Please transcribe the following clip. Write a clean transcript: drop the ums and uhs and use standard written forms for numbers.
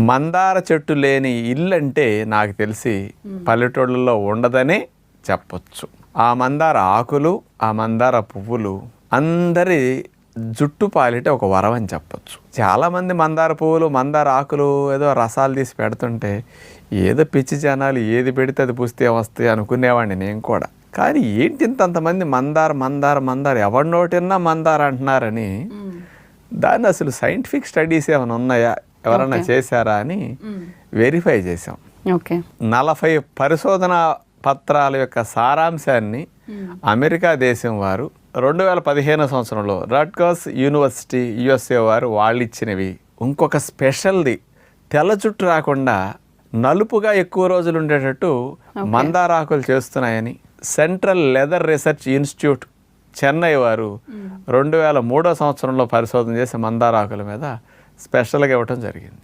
మందార చెట్టు లేని ఇల్లు అంటే నాకు తెలిసి పల్లెటూళ్ళలో ఉండదనే చెప్పొచ్చు. ఆ మందార ఆకులు, ఆ మందార పువ్వులు అందరి జుట్టు పాలిట ఒక వరం అని చెప్పొచ్చు. చాలామంది మందార పువ్వులు, మందార ఆకులు ఏదో రసాలు తీసి పెడుతుంటే ఏదో పిచ్చి జనాలు ఏది పెడితే అది పుస్తే వస్తాయి అనుకునేవాడిని నేను కూడా. కానీ ఏంటి ఇంతంతమంది మందార మందార మందార ఎవరి నోటిన్నా మందార అంటున్నారని, దాన్ని అసలు సైంటిఫిక్ స్టడీస్ ఏమైనా ఉన్నాయా, ఎవరైనా చేశారా అని వెరిఫై చేసాం. 40 పరిశోధన పత్రాల యొక్క సారాంశాన్ని అమెరికా దేశం వారు 2015 సంవత్సరంలో రట్గర్స్ యూనివర్సిటీ USA వారు వాళ్ళు ఇచ్చినవి. ఇంకొక స్పెషల్ది, తెల్ల జుట్టు రాకుండా నలుపుగా ఎక్కువ రోజులు ఉండేటట్టు మందారాకులు చేస్తున్నాయని central leather research institute Chennai వారు 2003 సంవత్సరంలో పరిశోధన చేసి మందారాకుల మీద స్పెషల్గా ఇవ్వటం జరిగింది.